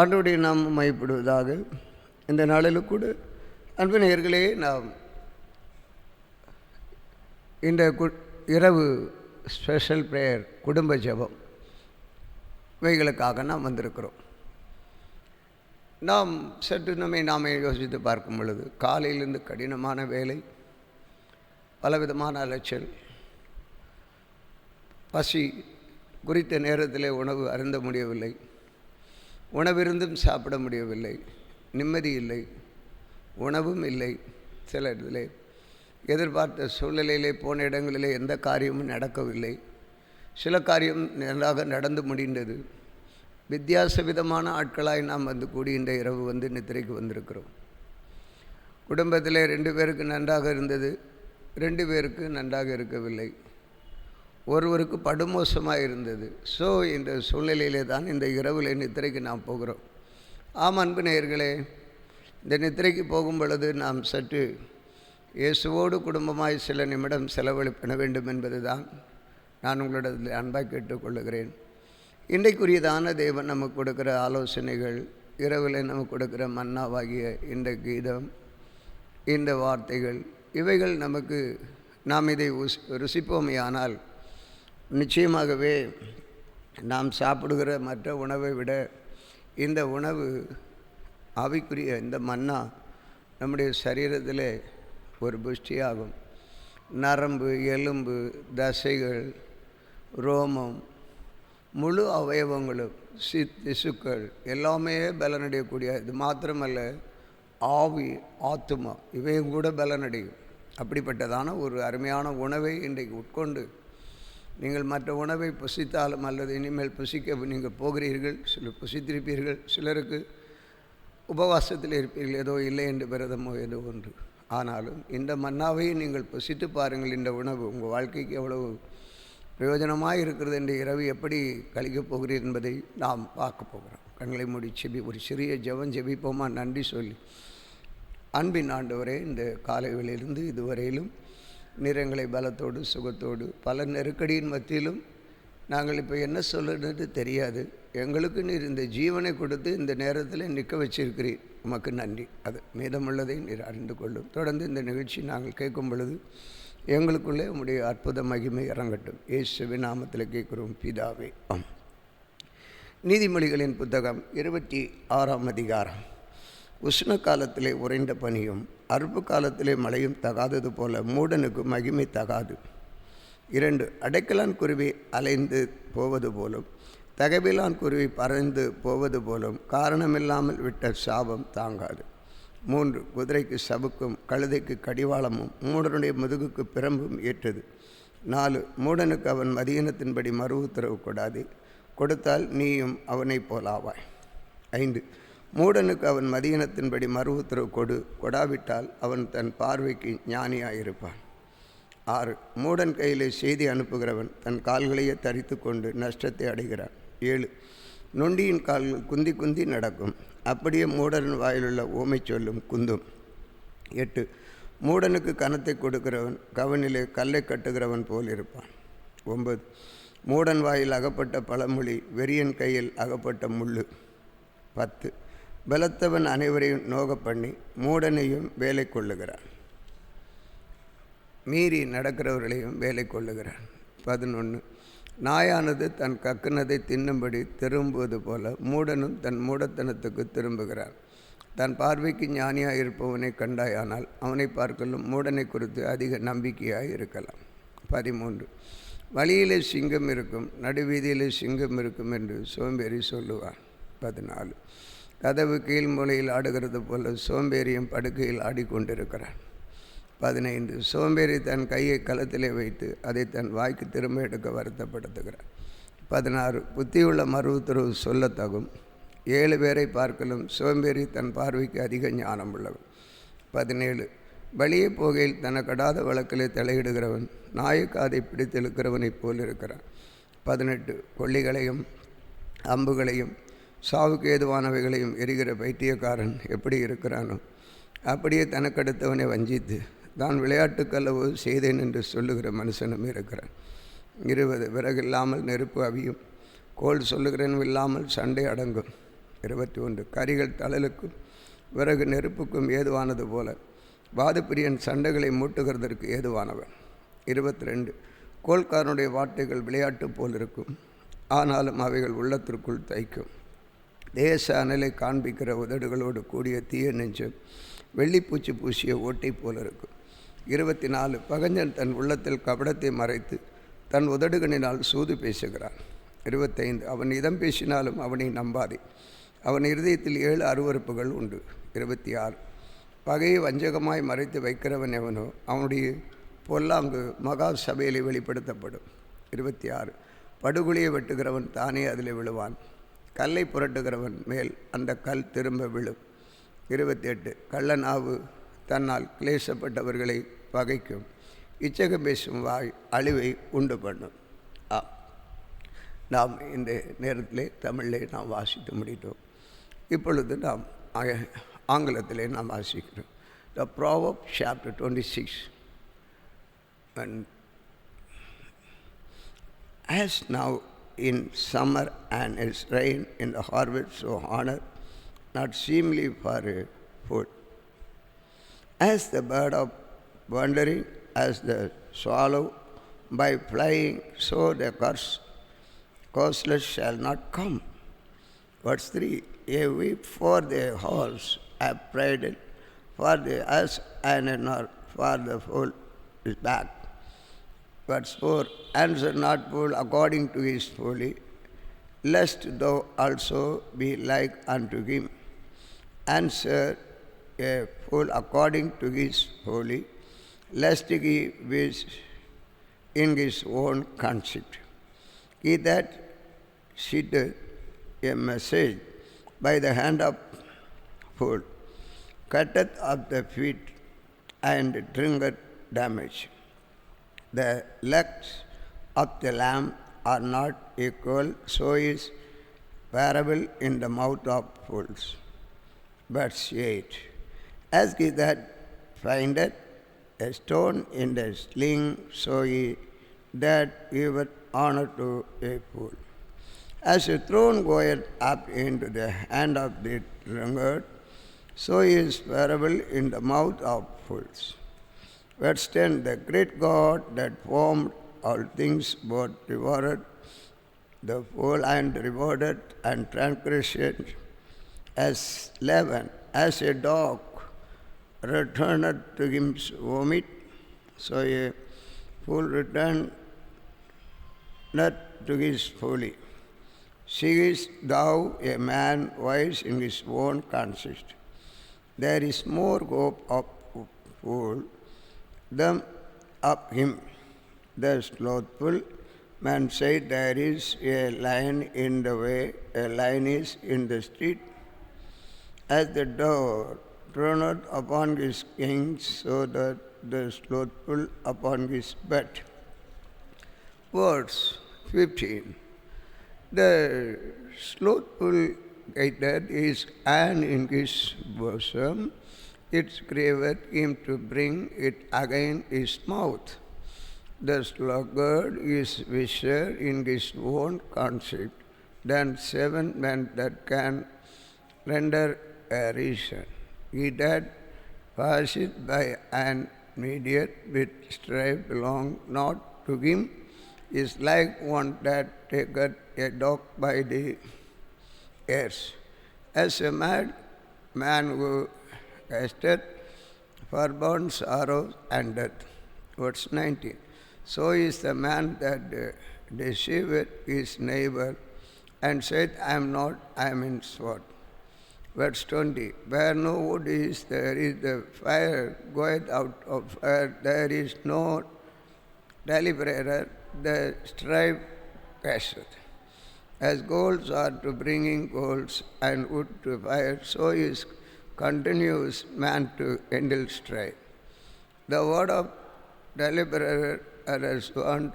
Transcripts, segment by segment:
ஆண்டவருடைய நாமம் மையப்படுவதாக. இந்த நாளில் கூட அன்பு நேயர்களே, நாம் இந்த இரவு ஸ்பெஷல் ப்ரேயர், குடும்ப ஜெபம், இவைகளுக்காக நாம் வந்திருக்கிறோம். நாம் சற்று நாமே யோசித்து பார்க்கும் பொழுது, காலையிலிருந்து கடினமான வேலை, பலவிதமான அலைச்சல், பசி, குறித்த நேரத்தில் உணவு அருந்த முடியவில்லை, உணவிருந்தும் சாப்பிட முடியவில்லை, நிம்மதி இல்லை, உணவும் இல்லை, சில இடத்திலே எதிர்பார்த்த சூழ்நிலையிலே போன இடங்களிலே எந்த காரியமும் நடக்கவில்லை, சில காரியம் நன்றாக நடந்து முடிந்தது. வித்தியாச விதமான ஆட்களாய் நாம் வந்து கூடி இந்த இரவு நித்திரைக்கு வந்திருக்கிறோம். குடும்பத்தில் 2 பேருக்கு நன்றாக இருந்தது, 2 பேருக்கு நன்றாக இருக்கவில்லை, ஒருவருக்கு படுமோசமாக இருந்தது. இந்த சூழ்நிலையிலே தான் இந்த இரவில் நித்திரைக்கு நாம் போகிறோம். அன்பு நேயர்களே, இந்த நித்திரைக்கு போகும் பொழுது நாம் சற்று இயேசுவோடு குடும்பமாய் சில நிமிடம் செலவழிப்பட வேண்டும் என்பது தான் நான் உங்களிடத்தில் அன்பாக கேட்டுக்கொள்ளுகிறேன். இன்றைக்குரியதான தேவன் நமக்கு கொடுக்குற ஆலோசனைகள், இரவில் நமக்கு கொடுக்குற மன்னாவாகிய இந்த கீதம், இந்த வார்த்தைகள், இவைகள் நமக்கு நாம் இதை ருசிப்போமையானால் நிச்சயமாகவே நாம் சாப்பிடுகிற மற்ற உணவை விட இந்த உணவு, ஆவிக்குரிய இந்த மன்னா நம்முடைய சரீரத்தில் ஒரு புஷ்டியாகும். நரம்பு, எலும்பு, தசைகள், ரோமம், முழு அவயவங்களும், திசுக்கள் எல்லாமே பலனடையக்கூடிய, இது மாத்திரமல்ல, ஆவி, ஆத்துமா இவையும் கூட பலனடையும். அப்படிப்பட்டதான ஒரு அருமையான உணவை இன்றைக்கு உட்கொண்டு நீங்கள் மற்ற உணவை புசித்தாலும் அல்லது இனிமேல் புசிக்க நீங்கள் போகிறீர்கள், சிலர் புசித்திருப்பீர்கள், சிலருக்கு உபவாசத்தில் இருப்பீர்கள், ஏதோ இல்லை என்று விரதமோ ஏதோ ஒன்று. ஆனாலும் இந்த மன்னாவை நீங்கள் புசித்து பாருங்கள். இந்த உணவு உங்கள் வாழ்க்கைக்கு எவ்வளவு பிரயோஜனமாக இருக்கிறது என்று இரவு எப்படி கழிக்கப் போகிறீர் என்பதை நாம் பார்க்க போகிறோம். கண்களை மூடி ஒரு சிறிய ஜெபம் ஜெபிப்போமா? நன்றி சொல்லி, அன்பின் ஆண்டவரே, இந்த காலை வேளையிலிருந்து இதுவரையிலும் நிறங்களை பலத்தோடு சுகத்தோடு பல நெருக்கடியின் மத்தியிலும் நாங்கள் இப்போ என்ன சொல்லுறது தெரியாது, எங்களுக்கு நீர் இந்த ஜீவனை கொடுத்து இந்த நேரத்தில் நிற்க வச்சிருக்கிறீர், உமக்கு நன்றி. அது மீதமுள்ளதை நீர் அறிந்து கொள்ளும். தொடர்ந்து இந்த நிகழ்ச்சி நாங்கள் கேட்கும் பொழுது எங்களுக்குள்ளே உம்முடைய அற்புத மகிமை இறங்கட்டும். இயேசுவின் நாமத்தில் கேட்கிறோம் பிதாவே, ஆம். நீதிமொழிகளின் புத்தகம் 26ஆம் அதிகாரம். உஷ்ண காலத்திலே உறைந்த பனியும் அறுப்பு காலத்திலே மழையும் தகாதது போல மூடனுக்கு மகிமை தகாது. 2 அடைக்கலான் குருவி அலைந்து போவது போலும் தகவிலான் குருவி பறந்து போவது போலும் காரணமில்லாமல் விட்ட சாபம் தாங்காது. 3 குதிரைக்கு சவுக்கும் கழுதைக்கு கடிவாளமும் மூடனுடைய முதுகுக்கு பிரம்பும் ஏற்றது. 4 மூடனுக்கு அவன் மதியினத்தின்படி மறு உத்தரவு கொடாதே, கொடுத்தால் நீயும் அவனை போலாவாய். 5 மூடனுக்கு அவன் மதியினத்தின்படி மறு உத்தரவு கொடாவிட்டால் அவன் தன் பார்வைக்கு ஞானியாயிருப்பான். 6 மூடன் கையிலே செய்தி அனுப்புகிறவன் தன் கால்களையே தரித்து கொண்டு நஷ்டத்தை அடைகிறான். 7 நொண்டியின் கால்கள் குந்தி குந்தி நடக்கும், அப்படியே மூடன் வாயிலுள்ள ஓமை சொல்லும் குந்தும். 8 மூடனுக்கு கனத்தை கொடுக்கிறவன் கவனிலே கல்லை கட்டுகிறவன் போல் இருப்பான். 9 மூடன் வாயில் அகப்பட்ட பழமொழி வெறியன் கையில் அகப்பட்ட முள்ளு. 10 பலத்தவன் அனைவரையும் நோக பண்ணி மூடனையும் வேலை கொள்ளுகிறான், மீறி நடக்கிறவர்களையும் வேலை கொள்ளுகிறான். 11 நாயானது தன் கக்குனதை தின்னும்படி திரும்புவது போல மூடனும் தன் மூடத்தனத்துக்கு திரும்புகிறான். தன் பார்வைக்கு ஞானியாக இருப்பவனை கண்டாயானால் அவனை பார்க்கலும் மூடனை குறித்து அதிக நம்பிக்கையாக இருக்கலாம். 13 வழியிலே சிங்கம் இருக்கும், நடுவீதியிலே சிங்கம் இருக்கும் என்று சோம்பேறி சொல்லுவான். 14 கதவு கீழ் மூலையில் ஆடுகிறது போல சோம்பேறியும் படுக்கையில் ஆடிக்கொண்டிருக்கிறான். 15 சோம்பேறி தன் கையை களத்திலே வைத்து அதை தன் வாய்க்கு திரும்ப எடுக்க வருத்தப்படுத்துகிறான். 16 புத்தியுள்ள மறு உத்தரவு சொல்லத்தகும், 7 பேரை பார்க்கலும் சோம்பேறி தன் பார்வைக்கு அதிக ஞானம் உள்ளவன். 17 வழியே போகையில் தனக்கடாத வழக்கிலே தலையிடுகிறவன் நாயக்காதை பிடித்திருக்கிறவனைப் போல் இருக்கிறான். 18 கொள்ளிகளையும் அம்புகளையும் சாவுக்கு ஏதுவானவைகளையும் எரிகிற பைத்தியக்காரன் எப்படி இருக்கிறானோ அப்படியே தனக்கடுத்தவனை வஞ்சித்து தான் விளையாட்டுக்கல்லவோ செய்தேன் என்று சொல்லுகிற மனுஷனும் இருக்கிறான். 20 விறகு இல்லாமல் நெருப்பு அவியும், கோல் சொல்லுகிறனும் இல்லாமல் சண்டை அடங்கும். 21 கரிகள் தழலுக்கும் விறகு நெருப்புக்கும் ஏதுவானது போல வாதப்பிரியன் சண்டைகளை மூட்டுகிறதற்கு ஏதுவானவன். 22 கோல்காரனுடைய வார்த்தைகள் விளையாட்டு போல் இருக்கும், ஆனாலும் அவைகள் உள்ளத்திற்குள் தைக்கும். தேச அனலை காண்பிக்கிற உதடுகளோடு கூடிய தீய நெஞ்சம் வெள்ளிப்பூச்சி பூசிய ஓட்டை போல் இருக்கும். 24 பகஞ்சன் தன் உள்ளத்தில் கபடத்தை மறைத்து தன் உதடுகளினால் சூது பேசுகிறான். 25 அவன் இதம் பேசினாலும் அவனை நம்பாதே, அவன் இருதயத்தில் 7 அருவருப்புகள் உண்டு. 26 பகையை வஞ்சகமாய் மறைத்து வைக்கிறவன் எவனோ அவனுடைய பொல்லாங்கு மகா சபையிலே வெளிப்படுத்தப்படும். 26 படுகுழியை வெட்டுகிறவன் தானே அதில் விழுவான், கல்லை புரட்டுகிறவன் மேல் அந்த கல் திரும்ப விழும். 28 கள்ளநாவு தன்னால் கிளேசப்பட்டவர்களை பகைக்கும், இச்சகம் பேசும் வாய் அழிவை உண்டு பண்ணும். நாம் இந்த நேரத்திலே தமிழிலே நாம் வாசித்து முடித்தோம். இப்பொழுது நாம் ஆங்கிலத்திலே நாம் வாசிக்கிறோம். The Proverbs chapter 26. And as now in summer and as rain in the harvest, so honor not seemly for food. As the bird of wandering, as the swallow by flying, so the causeless shall not come. Verse 3 A whip for the horse upbraided, for the ass and for the fool is back. Verse 4 Answer not fool according to his folly, lest thou also be like unto him. Answer a fool according to his folly, lest he wish in his own conceit. He that sitteth a message by the hand of fool cutteth up the feet and drinketh damage. The legs of the lamb are not equal, so is parable in the mouth of fools. Verse 8 As he that findeth a stone in the sling, so he that giveth honor to a fool. As a throne goeth up into the hand of the drunkard, so is parable in the mouth of fools. Verse 10 The great God that formed all things both rewarded the fool and rewarded and transgression as leaven, as a dog returneth to his vomit, so a fool returneth to his folly. Seest thou a man wise in his own conceit? There is more hope of fool than of him. The slothful man said, There is a lion in the way, a lion is in the street. As the dove turneth upon his wings, so that the slothful upon his bed. Verse 15 The slothful gathered his hand in his bosom, it craveth him to bring it again his mouth. The sluggard is wiser in his own conceit than 7 men that can render a reason. He that passeth by an mediate with strife belong not to him, is like one that taketh a dog by the ears, as a mad man who casteth for burnt sorrow and death. Verse 19 So is the man that deceiveth his neighbor, and saith, I am not, I am in sword. Verse 20 Where no wood is, there is the fire goeth out of fire, there is no deliverer, the strife casteth. As goals are to bringing goals and wood to fire, so is continuous man to endure strife. The word of deliverer has gone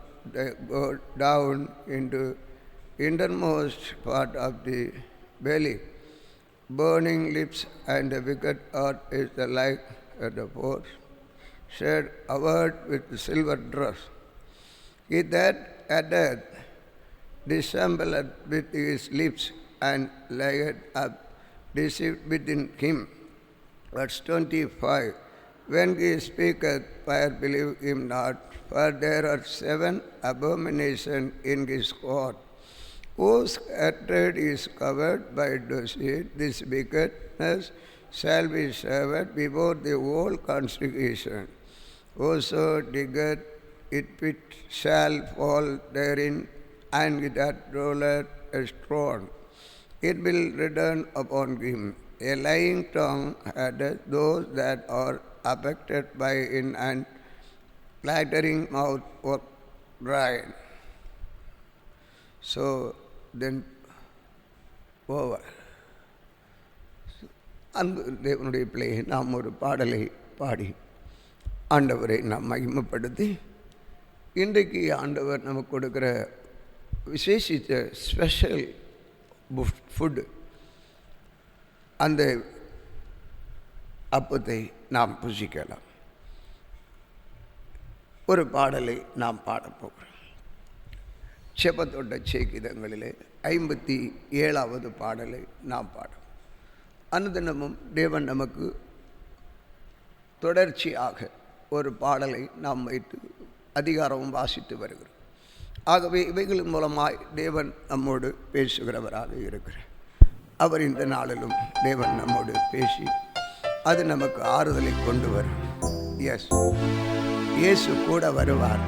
down into innermost part of the belly. Burning lips and the wicked heart is the like of the force, said a word with silver dross. He that addeth dissembleth with his lips, and laid up deceit within him. Verse 25. When he speaketh, fire believe him not, for there are 7 abominations in his court. Whose hatred is covered by deceit, this wickedness shall be served before the whole congregation. Whoso diggeth it pit shall fall therein, and that rolleth a stone, it will return upon him. A lying tongue hateth those that are affected by it, and flattering mouth of pride. So then over. அன்பு தேவனுடைய பிள்ளையை நாம் ஒரு பாடலை பாடி ஆண்டவரை நாம் மகிமைப்படுத்தி, இன்றைக்கு ஆண்டவர் நமக்கு கொடுக்குற விசேஷித்த ஸ்பெஷல் ஃபுட்டு, அந்த அப்பத்தை நாம் புசிக்கலாம். ஒரு பாடலை நாம் பாடப்போகிறோம். செபத்தோட்ட சேக்கிதங்களிலே 57வது பாடலை நாம் பாடும். அனுதினமும் தேவன் நமக்கு தொடர்ச்சியாக ஒரு பாடலை நாம் வைத்து அதிகாரமும் வாசித்து வருகிறோம். ஆகவே இவைகளின் மூலமாய் தேவன் நம்மோடு பேசுகிறவராக இருக்கிறார். அவர் இந்த நாளிலும் தேவன் நம்மோடு பேசி அது நமக்கு ஆறுதலை கொண்டு வரும். எஸ், இயேசு கூட வருவார்,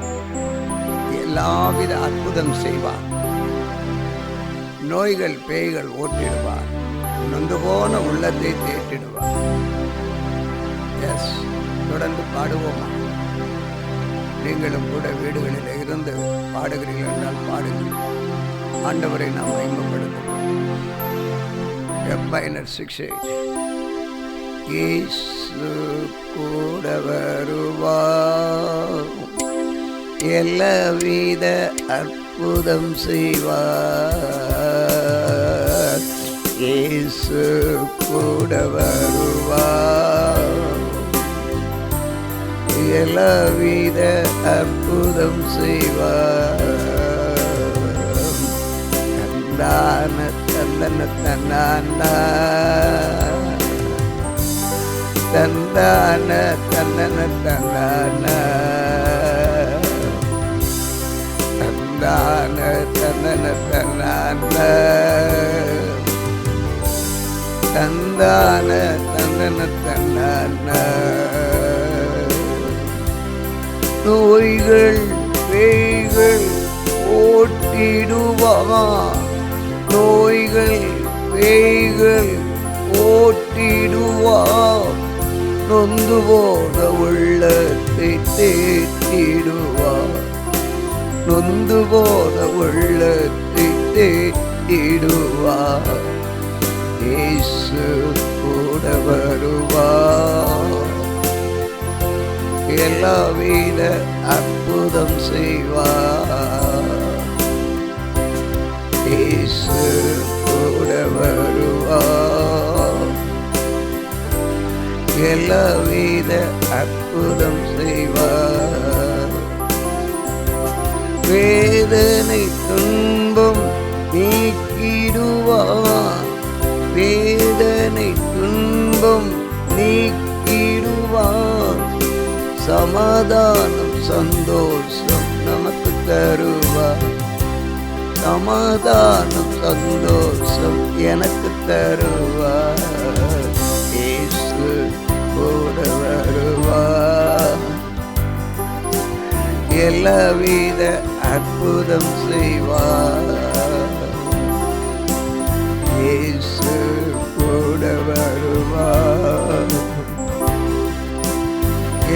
எல்லாவித அற்புதம் செய்வார், நோய்கள் பேய்கள் ஓட்டிடுவார், நொந்து போன உள்ளத்தை தேற்றிடுவார். எஸ், தொடர்ந்து பாடுவோமா? நீங்களும் கூட வீடுகளில் இருந்து பாடுகிறீர்கள் என்றால் பாடுங்கள். ஆண்டவரை நாம் மகிமைப்படுத்துவோம். F-minor 6-8. இயேசு கூட வருவார், எல்லாவித அற்புதம் செய்வார். இயேசு கூட வருவார், எல்லாவித அற்புதம் செய்வார். தந்தான தந்தன தந்தான தந்தான தந்தன தந்தான தந்தான தந்தன தந்தான தந்தான தந்தன தந்தான. நோய்கள் பேய்கள் ஓட்டிடுவார், நோய்கள் பேய்கள் ஓட்டிடுவார், நொந்து போன உள்ளத்தை தேற்றிடுவார், நொந்து போன உள்ளத்தை தேற்றிடுவார். இயேசு கூட வருவார், எல்லாவித அற்புதம் செய்வார். இயேசு கூட வருவார், எல்லாவித அற்புதம் செய்வார். வேதனை துன்பம் நீக்கிடுவார், வேதனை துன்பம் நீக்கிடுவார். சமாதானம் சந்தோஷம் நமக்கு தருவார், சமாதானம் சந்தோஷம் எனக்கு தருவார். இயேசு கூட வருவார், எல்லாவித அற்புதம் செய்வார். இயேசு கூட வருவார்,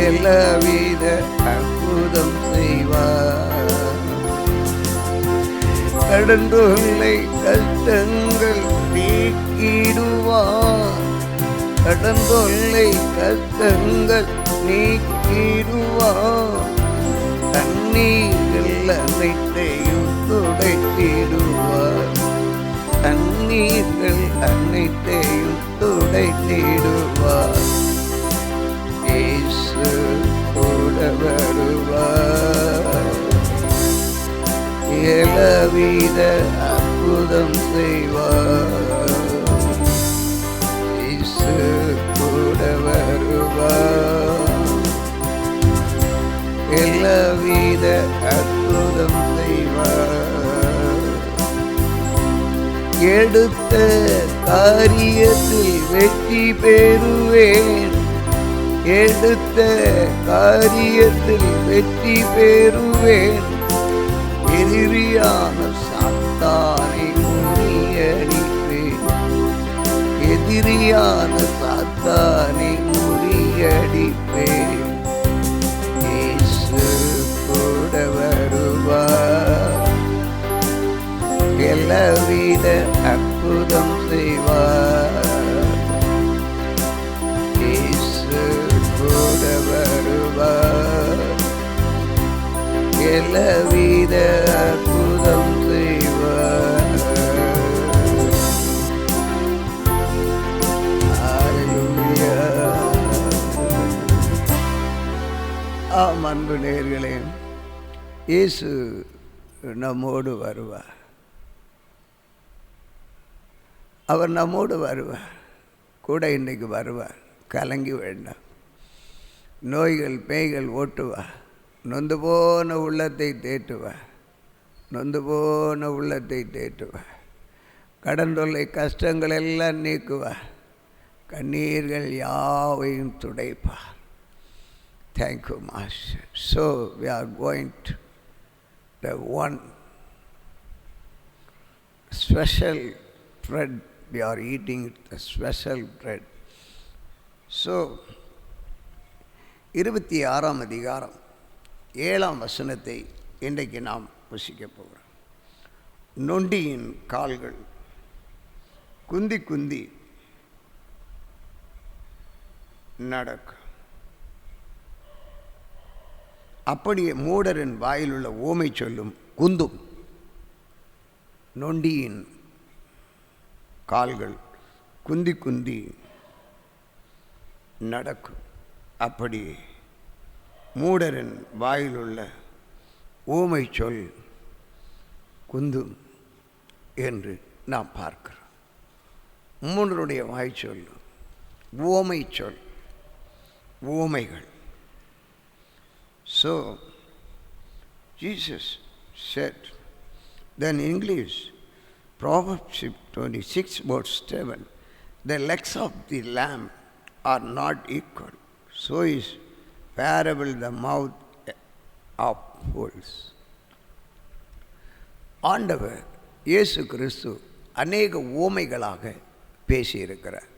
எல்லாவித அற்புதம் செய்வார். கடந்தொல்லை கஷ்டங்கள் நீக்கிடுவார், கடந்தொல்லை கஷ்டங்கள் நீக்கிடுவார். தண்ணீர்கள் அனைத்தையும் துடைத்திடுவார், தண்ணீர்கள் அனைத்தையும் துடைத்திடுவார். இயேசு கூட வருவார், எல்லாவித அற்புதம் செய்வார். இயேசு கூட வருவார். எல்லாவித அற்புதம் செய்வார். எடுத்த காரியத்தில் வெற்றி பெறுவேன். எடுத்த காரியத்தில் வெற்றி பெறுவேன். எதிரியான சாத்தானை முறியடிப்பேன். எதிரியான சாத்தானை முறியடிப்பேன். இயேசு கூட வருவார். எல்லாவித அற்புதம் செய்வார். இயேசு கூட வருவார். எல்லாவித அற்புதம் செய்வார். ஹல்லேலூயா. ஆம் அன்பு நேயர்களே, இயேசு நம்மோடு வருவார். அவர் நம்மோடு வருவார். கூட இன்னைக்கு வருவார். கலங்கி வேண்டாம். நோய்கள் பேய்கள் ஓட்டுவார். நொந்து போன உள்ளத்தை தேற்றுவார். நொந்து போன உள்ளத்தை தேற்றுவார். கடன் தொல்லை கஷ்டங்கள் எல்லாம் நீக்குவார். கண்ணீர்கள் யாவையும் துடைப்பார். Thank you master. So we are going to the one special bread. We are eating the special bread. So 26ஆம் அதிகாரம் 7ஆம் வசனத்தை இன்றைக்கு நாம் புசிக்க போகிறோம். நொண்டியின் கால்கள் குந்தி குந்தி நடக்கும். அப்படியே மூடரின் வாயிலுள்ள ஓமை சொல்லும் குந்தும். நொண்டியின் கால்கள் குந்தி குந்தி நடக்கும். அப்படி மூடரின் வாயிலுள்ள ஊமை சொல் குந்தும் என்று நாம் பார்க்கிறோம். மூடருடைய வாய் சொல் ஊமை சொல், ஊமைகள். So Jesus said, then English, Proverbs 26 verse 7, the legs of the lamb are not equal, so is parable the mouth of fools. ஆண்டவர் இயேசு கிறிஸ்து அநேக ஊமைகளாக பேசியிருக்கிறார்.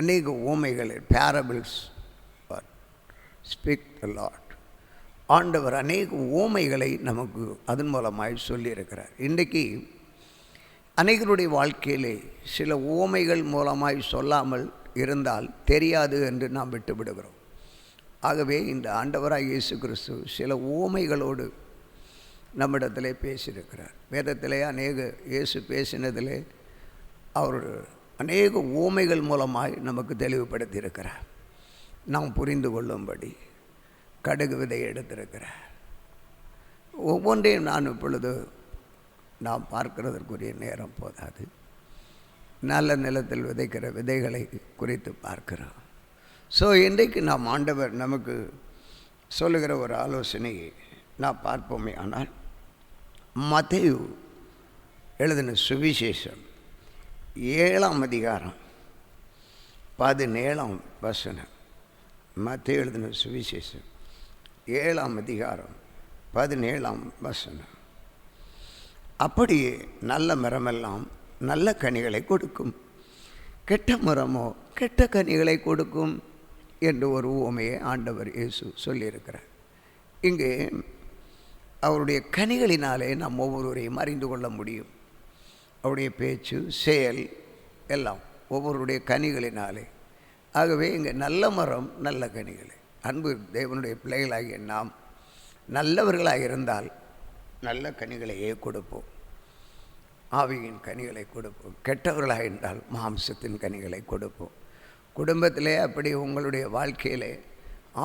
அநேக ஊமைகள், பேரபிள்ஸ் ஸ்பீக் த லார்ட். ஆண்டவர் அநேக ஊமைகளை நமக்கு அதன் மூலமாய் சொல்லியிருக்கிறார். இன்றைக்கு அநேகருடைய வாழ்க்கையிலே சில ஊமைகள் மூலமாய் சொல்லாமல் இருந்தால் தெரியாது என்று நாம் விட்டுவிடுகிறோம். ஆகவே இந்த ஆண்டவராக இயேசு கிறிஸ்து சில ஊமைகளோடு நம்மிடத்திலே பேசியிருக்கிறார். வேதத்திலே இயேசு பேசினதிலே அவர் அநேக ஊமைகள் மூலமாய் நமக்கு தெளிவுபடுத்தியிருக்கிறார். நாம் புரிந்து கொள்ளும்படி கடுகு விதை எடுத்திருக்கிறார். ஒவ்வொன்றையும் நான் இப்பொழுது நாம் பார்க்கிறதற்குரிய நேரம் போதாது. நல்ல நிலத்தில் விதைக்கிற விதைகளை குறித்து பார்க்கிறோம். ஸோ இன்றைக்கு நாம் ஆண்டவர் நமக்கு சொல்லுகிற ஒரு ஆலோசனையை நாம் பார்ப்போமே. ஆனால் மத்தேயு எழுதின சுவிசேஷம் 7ஆம் அதிகாரம் 17ஆம் வசனம். மத்தேயு எழுதின சுவிசேஷம் 7ஆம் அதிகாரம் 17ஆம் வசனம். அப்படியே நல்ல மரமெல்லாம் நல்ல கனிகளை கொடுக்கும், கெட்ட மரமோ கெட்ட கனிகளை கொடுக்கும் என்று ஒரு உவமையை ஆண்டவர் இயேசு சொல்லியிருக்கிறார். இங்கே அவருடைய கனிகளினாலே நாம் ஒவ்வொருவரையும் அறிந்து கொள்ள முடியும். அவருடைய பேச்சு, செயல் எல்லாம் ஒவ்வொருடைய கனிகளினாலே. ஆகவே இங்கே நல்ல மரம் நல்ல கனிகளை. அன்பு தேவனுடைய பிள்ளைகளாகிய நாம் நல்லவர்களாக இருந்தால் நல்ல கனிகளையே கொடுப்போம், ஆவியின் கனிகளை கொடுப்போம். கெட்டவர்களாக இருந்தால் மாம்சத்தின் கனிகளை கொடுப்போம். குடும்பத்திலே அப்படி உங்களுடைய வாழ்க்கையிலே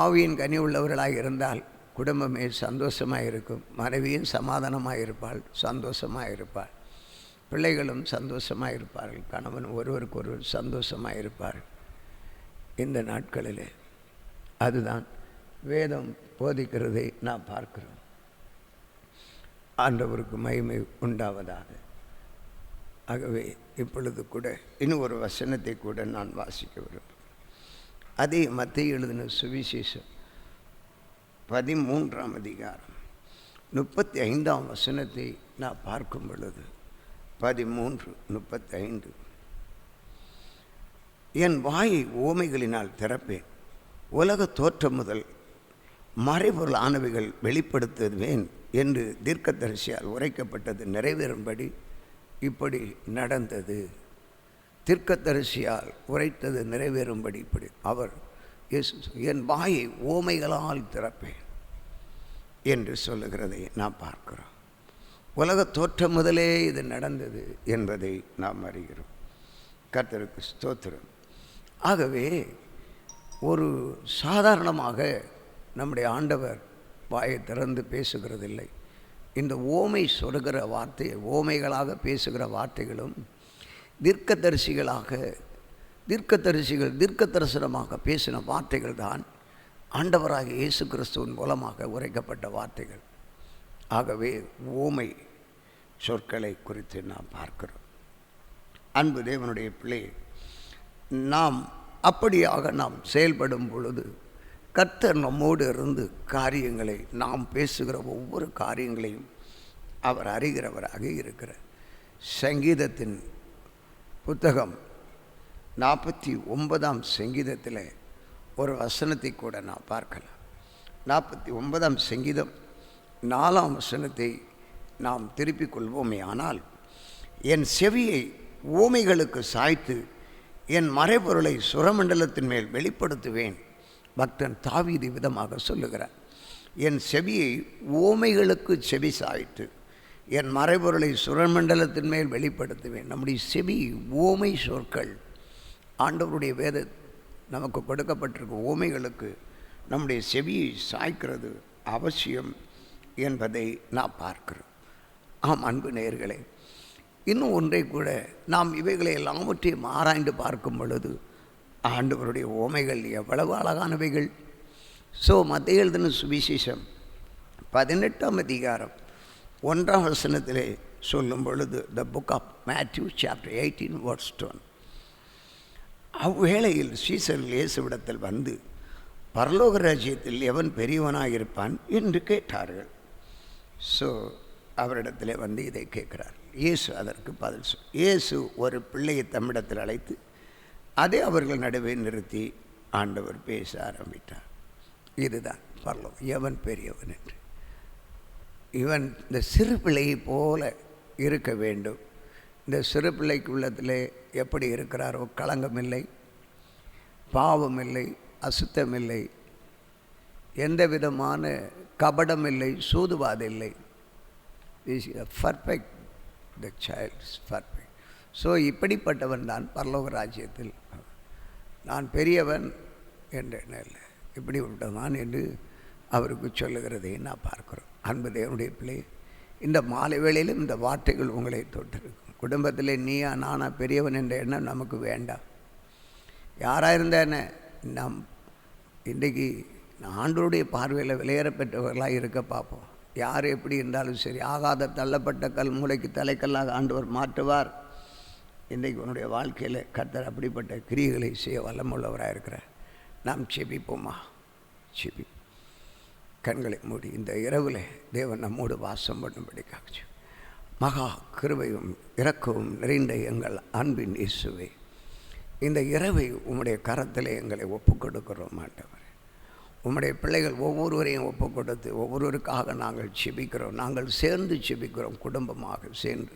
ஆவியின் கனி உள்ளவர்களாக இருந்தால் குடும்பமே சந்தோஷமாக இருக்கும். மனைவியும் சமாதானமாக இருப்பாள், சந்தோஷமாக இருப்பாள். பிள்ளைகளும் சந்தோஷமாக இருப்பார்கள், கணவன் ஒருவருக்கு ஒருவர் சந்தோஷமாக இருப்பார்கள் இந்த நாட்களில். அதுதான் வேதம் போதிக்கிறதை நாம் பார்க்கிறோம். ஆண்டவருக்கு மகிமை உண்டாவதாக. ஆகவே இப்பொழுது கூட இன்னும் ஒரு வசனத்தை கூட நான் வாசிக்க விரும்புகிறேன். அதே மத்தேயு எழுதின சுவிசேஷம் 13ஆம் அதிகாரம் 35ஆம் வசனத்தை நான் பார்க்கும் பொழுது 13:35, என் வாயை ஓமைகளினால் திறப்பேன், உலக தோற்றம் முதல் மறைபொருள் ஆனவைகள் வெளிப்படுத்துவேன் என்று தீர்க்கதரிசியால் உரைக்கப்பட்டது நிறைவேறும்படி இப்படி நடந்தது. தீர்க்கதரிசியால் உரைத்தது நிறைவேறும்படி இப்படி அவர் என் வாயை ஓமைகளால் திறப்பேன் என்று சொல்லுகிறதை நாம் பார்க்கிறோம். உலக தோற்றம் முதலே இது நடந்தது என்பதை நாம் அறிகிறோம். கர்த்தருக்கு ஸ்தோத்திரம். ஆகவே ஒரு சாதாரணமாக நம்முடைய ஆண்டவர் வாயை திறந்து பேசுகிறதில்லை. இந்த ஓமை சொல்கிற வார்த்தை, ஓமைகளாக பேசுகிற வார்த்தைகளும் தீர்க்க தரிசனமாக பேசின வார்த்தைகள் தான் ஆண்டவராகிய இயேசு கிறிஸ்துவின் மூலமாக உரைக்கப்பட்ட வார்த்தைகள். ஆகவே ஓமை சொற்களை குறித்து நாம் பார்க்கிறோம். அன்பு தேவனுடைய பிள்ளை, நாம் அப்படியாக நாம் செயல்படும் பொழுது கர்த்தர் நம்மோடு இருந்து காரியங்களை, நாம் பேசுகிற ஒவ்வொரு காரியங்களையும் அவர் அறிகிறவராக இருக்கிறார். சங்கீதத்தின் புத்தகம் 49ஆம் சங்கீதத்தில் ஒரு வசனத்தை கூட நாம் பார்க்கலாம். 49ஆம் சங்கீதம் 4ஆம் வசனத்தை நாம் திருப்பிக் கொள்வோமே ஆனால், என் செவியை ஓமைகளுக்கு சாய்த்து என் மறைபொருளை சுரமண்டலத்தின் மேல் வெளிப்படுத்துவேன். பக்தன் தாவீது விதமாக சொல்லுகிறார், என் செவியை ஓமைகளுக்கு செவி சாய்த்து என் மறைபொருளை சுரமண்டலத்தின் மேல் வெளிப்படுத்துவேன். நம்முடைய செவி ஓமை சொற்கள், ஆண்டவருடைய வேத நமக்கு கொடுக்கப்பட்டிருக்க ஓமைகளுக்கு நம்முடைய செவியை சாய்க்கிறது அவசியம் என்பதை நாம் பார்க்கிறோம். ஆம் அன்பு நேயர்களே, இன்னும் ஒன்றை கூட நாம் இவைகளை எல்லாவற்றையும் ஆராய்ந்து பார்க்கும் பொழுது ஆண்டவருடைய ஓமைகள் எவ்வளவு அழகானவைகள். மத்தேயு எழுதின சுவிசேஷம் 18ஆம் அதிகாரம் 1ஆம் வசனத்திலே சொல்லும் பொழுது, the book of Matthew chapter 18 verse 1, அவ்வேளையில் சீசர்கள் இயேசுவிடத்தில் வந்து, பரலோக ராஜ்யத்தில் எவன் பெரியவனாக இருப்பான் என்று கேட்டார்கள். அவரிடத்தில் வந்து இதை கேட்கிறார். இயேசு அதற்கு பதில் இயேசு ஒரு பிள்ளையை தம்மிடத்தில் அழைத்து அதை அவர்கள் நடுவே நிறுத்தி ஆண்டவர் பேச ஆரம்பித்தார். இதுதான் பரலோகம், எவன் பெரியவன் என்று. இவன் இந்த சிறு பிள்ளையை போல இருக்க வேண்டும். இந்த சிறு பிள்ளைக்கு உள்ளத்தில் எப்படி இருக்கிறாரோ, களங்கமில்லை, பாவமில்லை, அசுத்தமில்லை, எந்த விதமான கபடமில்லை, சூதுவாதில்லை. Is perfect, the child is perfect. இப்படிப்பட்டவன் தான் பரலோக ராஜ்யத்தில். நான் பெரியவன் என்ற இல்லை, இப்படி விட்டவன் என்று அவருக்கு சொல்லுகிறதை நான் பார்க்கிறோம். அன்பு தேவனுடைய பிள்ளை, இந்த மாலை வேளையிலும் இந்த வார்த்தைகள் உங்களை தொட்டிருக்கும். குடும்பத்தில் நீயா நானா பெரியவன் என்ற எண்ணம் நமக்கு வேண்டாம். யாராக இருந்தானே நம் இன்றைக்கு ஆண்டவருடைய பார்வையில் விலையேறப்பெற்றவர்களாக இருக்க பார்ப்போம். யார் எப்படி இருந்தாலும் சரி, ஆகாத தள்ளப்பட்ட கல் மூளைக்கு தலைக்கல்லாக ஆண்டவர் மாற்றுவார். இன்றைக்கு உன்னுடைய வாழ்க்கையில் கர்த்தர் அப்படிப்பட்ட கிரியைகளை செய்ய வல்லமுள்ளவராக இருக்கிறார். நாம் செபிப்போமா? செபி கண்களை மூடி இந்த இரவில் தேவன் நம்மோடு வாசம் பண்ணும்படிக்காக மகா கிருபையும் இரக்கமும் நிறைந்த எங்கள் அன்பின் இயேசுவே, இந்த இரவை உம்முடைய கரத்தில் எங்களை ஒப்புக் கொடுக்கிறோம் ஆண்டவர். உம்முடைய பிள்ளைகள் ஒவ்வொருவரையும் ஒப்புக் கொடுத்து ஒவ்வொருவருக்காக நாங்கள் செபிக்கிறோம். நாங்கள் சேர்ந்து செபிக்கிறோம், குடும்பமாக சேர்ந்து.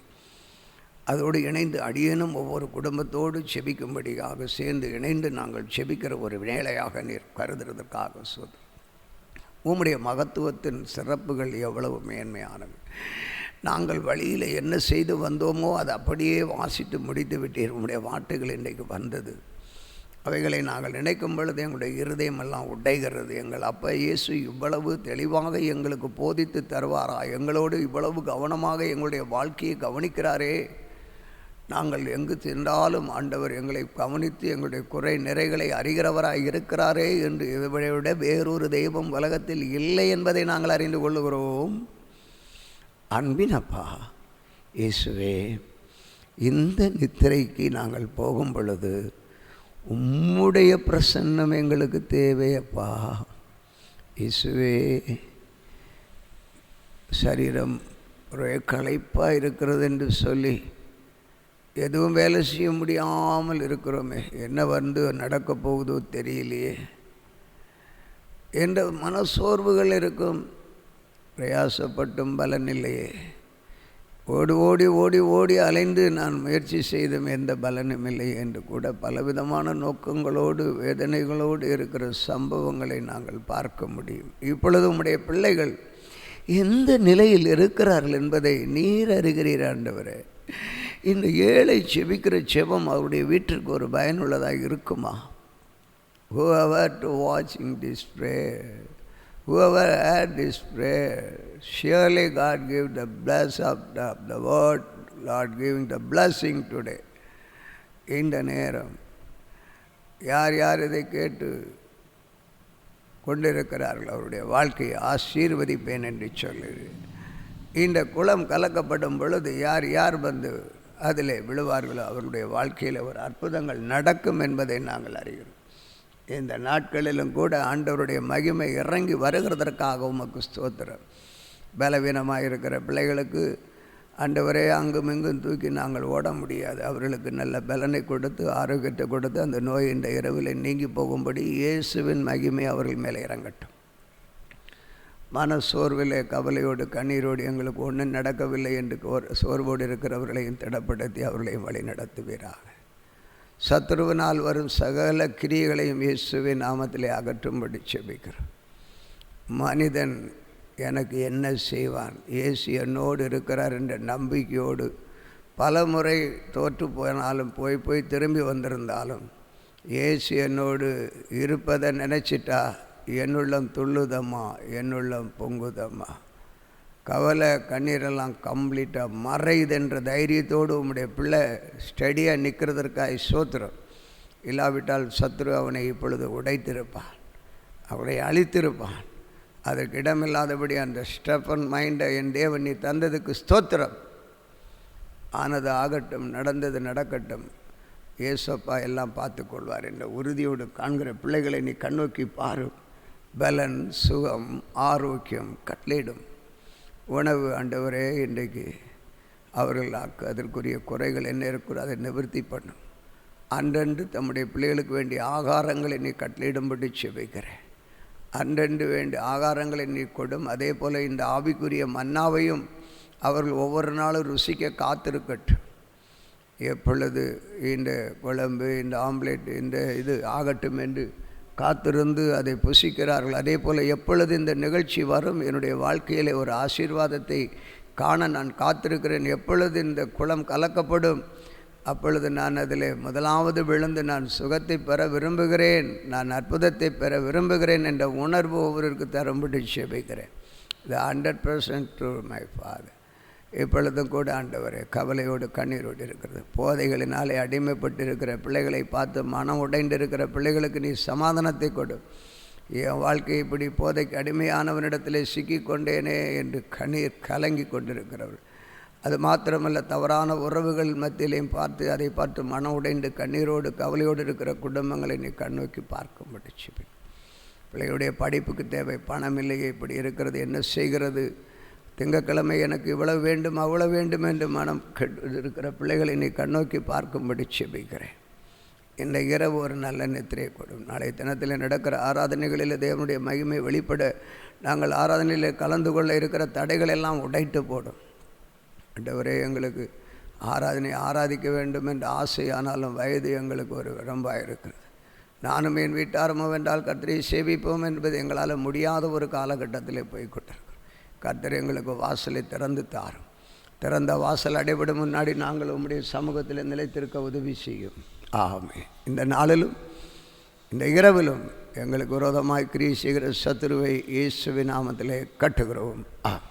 அதோடு இணைந்து அடியேனும் ஒவ்வொரு குடும்பத்தோடு செபிக்கும்படியாக சேர்ந்து இணைந்து நாங்கள் செபிக்கிற ஒரு வேலையாக நீர் கருதுறதற்காக சொல்லுங்கள். உம்முடைய மகத்துவத்தின் சிறப்புகள் எவ்வளவு மேன்மையானது. நாங்கள் வழியில் என்ன செய்து வந்தோமோ அதை அப்படியே வாசித்து முடித்து விட்டீர். உம்முடைய வார்த்தைகள் இன்றைக்கு வந்தது. அவைகளை நாங்கள் நினைக்கும் பொழுது எங்களுடைய இருதயமெல்லாம் உடைகிறது. எங்கள் அப்பா இயேசு இவ்வளவு தெளிவாக எங்களுக்கு போதித்து தருவாரா? எங்களோடு இவ்வளவு கவனமாக எங்களுடைய வாழ்க்கையை கவனிக்கிறாரே நாங்கள் எங்கு சென்றாலும் ஆண்டவர் எங்களை கவனித்து எங்களுடைய குறை நிறைகளை அறிகிறவராய் இருக்கிறாரே என்று இதை விட வேறொரு தெய்வம் உலகத்தில் இல்லை என்பதை நாங்கள் அறிந்து கொள்ளுகிறோம். அன்பினப்பா இயேசுவே, இந்த நித்திரைக்கு நாங்கள் போகும் பொழுது உம்முடைய பிரசன்னம் எங்களுக்கு தேவையப்பா. இயேசுவே, சரீரம் ஒரே களைப்பாக இருக்கிறது என்று சொல்லி எதுவும் வேலை செய்ய முடியாமல் இருக்கிறோமே, என்ன வந்து நடக்க போகுதோ தெரியலையே என்ற மனசோர்வுகள் இருக்கும். பிரயாசப்பட்டும் பலன் இல்லையே, ஓடி ஓடி ஓடி ஓடி அலைந்து நான் முயற்சி செய்தும் எந்த பலனும் இல்லை என்று கூட பலவிதமான நோக்கங்களோடு வேதனைகளோடு இருக்கிற சம்பவங்களை நாங்கள் பார்க்க முடியும். இப்பொழுது உம்முடைய பிள்ளைகள் எந்த நிலையில் இருக்கிறார்கள் என்பதை நீர் அறிகிறீர் ஆண்டவரே. இந்த ஏழை செபிக்கிற செபம் அவருடைய வீட்டிற்கு ஒரு பயனுள்ளதாக இருக்குமா? Whoever to watching this prayer, whoever had this prayer, surely God give the bless of the word, Lord giving the blessing today. இந்த நேரம் யார் யார் இதை கேட்டு கொண்டிருக்கிறார்கள் அவருடைய வாழ்க்கையை ஆசீர்வதிப்பேன் என்று சொல்லி, இந்த குளம் கலக்கப்படும் பொழுது யார் யார் வந்து அதில் விழுவார்களோ அவருடைய வாழ்க்கையில் ஒரு அற்புதங்கள் நடக்கும் என்பதை நாங்கள் அறிகிறோம். இந்த நாட்களிலும் கூட ஆண்டவருடைய மகிமை இறங்கி வருகிறதற்காக உமக்கு ஸ்தோத்திரம். பலவீனமாக இருக்கிற பிள்ளைகளுக்கு ஆண்டவரே அங்கும் இங்கும் தூக்கி நாங்கள் ஓட முடியாது, அவர்களுக்கு நல்ல பலனை கொடுத்து ஆரோக்கியத்தை கொடுத்து அந்த நோய் இந்த இரவில் நீங்கி போகும்படி இயேசுவின் மகிமை அவர்கள் மேலே இறங்கட்டும். மன சோர்விலே கவலையோடு கண்ணீரோடு எங்களுக்கு ஒன்றும் நடக்கவில்லை என்று சோர்வோடு இருக்கிறவர்களையும் திடப்படுத்தி அவர்களையும் வழி நடத்துவீராக. சத்துருவினால் வரும் சகல கிரியைகளையும் இயேசுவின் நாமத்திலே அகற்றும்படி செபிக்கிறோம். மனிதன் எனக்கு என்ன செய்வான், இயேசு என்னோடு இருக்கிறார் என்ற நம்பிக்கையோடு பல முறை தோற்று போனாலும் போய் திரும்பி வந்திருந்தாலும் இயேசு என்னோடு இருப்பதை நினச்சிட்டா என்னுள்ளம் துள்ளுதம்மா, என்னுள்ளம் பொங்குதம்மா, கவலை கண்ணீரெல்லாம் கம்ப்ளீட்டாக மறையுதுன்ற தைரியத்தோடு உம்முடைய பிள்ளை ஸ்டடியாக நிற்கிறதற்காக சோத்திரம். இல்லாவிட்டால் சத்ரு அவனை இப்பொழுது உடைத்திருப்பான், அவனை அழித்திருப்பான். அதற்கு இடமில்லாதபடி அந்த ஸ்டெஃபன் மைண்டை என் தேவன் நீ தந்ததுக்கு ஸ்தோத்திரம். ஆனது ஆகட்டும், நடந்தது நடக்கட்டும், ஏசப்பா எல்லாம் பார்த்து கொள்வார் என்ற உறுதியோடு காண்கிற பிள்ளைகளை நீ கண்ணோக்கி பாரு. பலன், சுகம், ஆரோக்கியம் கட்டளையிடும். உணவு ஆண்டவரே இன்றைக்கு அவர்கள் அதற்குரிய குறைகள் என்ன இருக்கிறோ அதை நிவர்த்தி பண்ணும். அன்றன்று தம்முடைய பிள்ளைகளுக்கு வேண்டிய ஆகாரங்களை நீ கட்டளையிடும்படி செபிக்கிறேன். அன்றன்று வேண்டிய ஆகாரங்களை நீ கொடும். அதே போல் இந்த ஆவிக்குரிய மன்னாவையும் அவர்கள் ஒவ்வொரு நாளும் ருசிக்க காத்திருக்கட்டும். எப்பொழுது இந்த குழம்பு, இந்த ஆம்லேட், இந்த இது ஆகட்டும் என்று காத்திருந்து அதை புசிக்கிறார்கள். அதே போல் எப்பொழுது இந்த நிகழ்ச்சி வரும், என்னுடைய வாழ்க்கையில் ஒரு ஆசீர்வாதத்தை காண நான் காத்திருக்கிறேன். எப்பொழுது இந்த குளம் கலக்கப்படும் அப்பொழுது நான் அதில் முதலாவது விழுந்து நான் சுகத்தை பெற விரும்புகிறேன், நான் அற்புதத்தை பெற விரும்புகிறேன் என்ற உணர்வு ஒவ்வொருக்கு தரும்படி செபிக்கிறேன். இது 100% ட்ரூ மை ஃபாதர். இப்பொழுதும் கூட ஆண்டவரே கவலையோடு கண்ணீரோடு இருக்கிறது. போதைகளினாலே அடிமைப்பட்டு இருக்கிற பிள்ளைகளை பார்த்து மனம் உடைந்து இருக்கிற பிள்ளைகளுக்கு நீ சமாதானத்தை கொடு. என் வாழ்க்கை இப்படி போதைக்கு அடிமையானவனிடத்திலே சிக்கிக்கொண்டேனே என்று கண்ணீர் கலங்கி கொண்டிருக்கிறவர். அது மாத்திரமல்ல, தவறான உறவுகள் மத்தியிலையும் பார்த்து அதை பார்த்து மனம் உடைந்து கண்ணீரோடு கவலையோடு இருக்கிற குடும்பங்களை நீ கண்ணோக்கி பார்க்கும்படி செபி. பிள்ளைகளுடைய படிப்புக்கு தேவை, பணம் இல்லையே, இப்படி இருக்கிறது, என்ன செய்கிறது, திங்கக்கிழமை எனக்கு இவ்வளவு வேண்டும் அவ்வளவு வேண்டும் என்று மனம் இருக்கிற பிள்ளைகளை நீ கண்ணோக்கி பார்க்கும்படி செபிக்கிறேன். இந்த இரவு ஒரு நல்ல நித்திரையை கொடும். நாளைய தினத்தில் நடக்கிற ஆராதனைகளில் தேவனுடைய மகிமை வெளிப்பட நாங்கள் ஆராதனையில் கலந்து கொள்ள இருக்கிற தடைகள் எல்லாம் உடைத்து போடும். ஆண்டவரே, எங்களுக்கு ஆராதிக்க வேண்டும் என்ற ஆசை, ஆனாலும் வயது எங்களுக்கு ஒரு விரம்பாக இருக்கிறது. நானும் என் வீட்டாரமோ வென்றால் கர்த்தரை சேவிப்போம் என்பது எங்களால் முடியாத ஒரு காலகட்டத்திலே போய்கொண்டிருக்கிறோம். கர்த்தர் எங்களுக்கு வாசலை திறந்து தாரும். திறந்த வாசல் அடைபடும் முன்னாடி நாங்கள் உம்முடைய சமூகத்தில் நிலைத்திருக்க உதவி செய்யும். ஆமே. இந்த நாளிலும் இந்த இரவிலும் எங்களுக்கு விரோதமாய் கிரியை செய்கிற சத்துருவை இயேசுவின் நாமத்திலே கட்டுகிறோம். ஆம்.